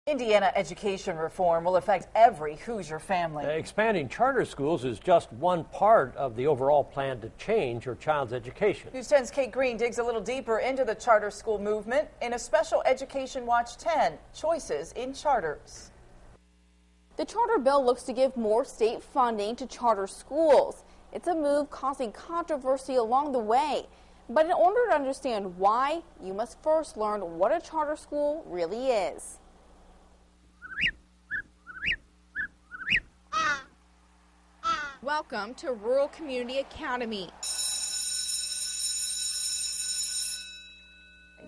Indiana education reform will affect every Hoosier family. Expanding charter schools is just one part of the overall plan to change your child's education. News 10's Kate Green digs a little deeper into the charter school movement in a special Education Watch 10, Choices in Charters. The charter bill looks to give more state funding to charter schools. It's a move causing controversy along the way. But in order to understand why, you must first learn what a charter school really is. Welcome to Rural Community Academy.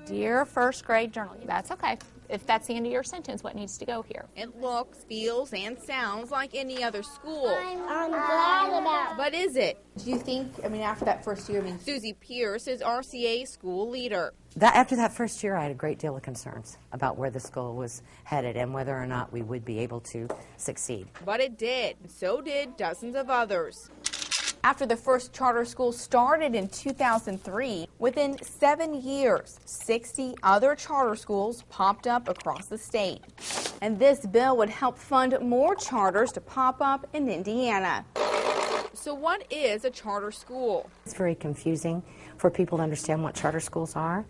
Dear first grade journal. That's okay. If that's the end of your sentence, what needs to go here? It looks, feels, and sounds like any other school. I'm glad about it. But is it? Do you think, after that first year, Susie Pierce is RCA school leader. After that first year, I had a great deal of concerns about where the school was headed and whether or not we would be able to succeed. But it did, and so did dozens of others. After the first charter school started in 2003, within 7 years, 60 other charter schools popped up across the state. And this bill would help fund more charters to pop up in Indiana. So what is a charter school? It's very confusing for people to understand what charter schools are,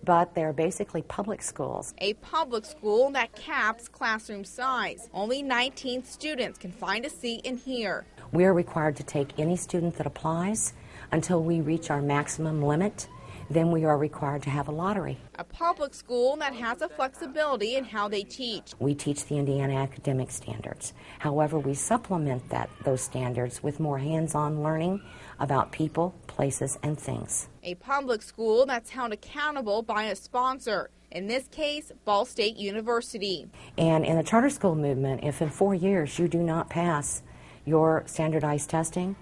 but they're basically public schools. A public school that caps classroom size. Only 19 students can find a seat in here. We are required to take any student that applies until we reach our maximum limit. Then we are required to have a lottery. A public school that has a flexibility in how they teach. We teach the Indiana academic standards. However, we supplement those standards with more hands-on learning about people, places, and things. A public school that's held accountable by a sponsor. In this case, Ball State University. And in the charter school movement, if in 4 years you do not pass your standardized testing,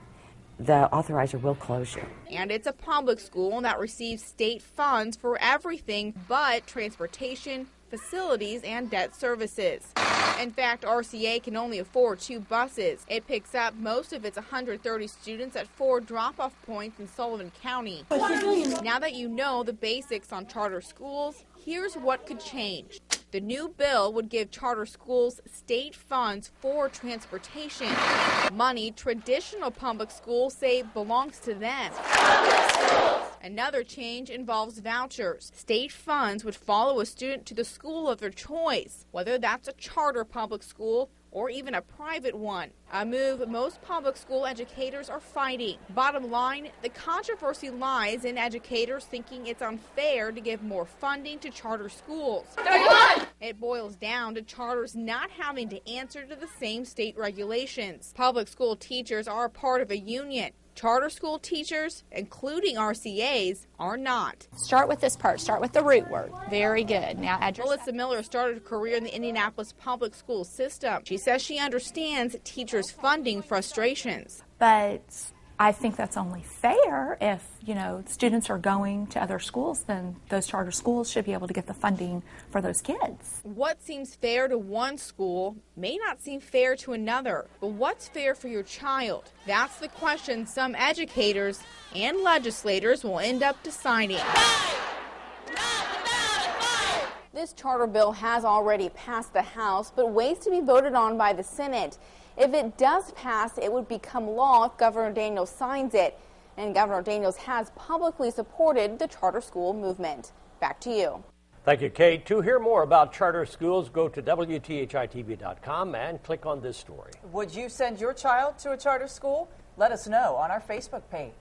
the authorizer will close you. And it's a public school that receives state funds for everything but transportation, facilities, and debt services. In fact, RCA can only afford 2 buses. It picks up most of its 130 students at 4 drop-off points in Sullivan County. Now that you know the basics on charter schools, here's what could change. The new bill would give charter schools state funds for transportation, money traditional public schools say belongs to them. Another change involves vouchers. State funds would follow a student to the school of their choice, whether that's a charter public school or even a private one. A move most public school educators are fighting. Bottom line, the controversy lies in educators thinking it's unfair to give more funding to charter schools. It boils down to charters not having to answer to the same state regulations. Public school teachers are a part of a union. Charter school teachers, including RCAs, are not. Start with this part. Start with the root word. Very good. Now add your... Melissa Miller started a career in the Indianapolis public school system. She says she understands teachers' funding frustrations. But I think that's only fair. If, students are going to other schools, then those charter schools should be able to get the funding for those kids. What seems fair to one school may not seem fair to another. But what's fair for your child? That's the question some educators and legislators will end up deciding. This charter bill has already passed the House, but waits to be voted on by the Senate. If it does pass, it would become law if Governor Daniels signs it. And Governor Daniels has publicly supported the charter school movement. Back to you. Thank you, Kate. To hear more about charter schools, go to WTHI-TV.com and click on this story. Would you send your child to a charter school? Let us know on our Facebook page.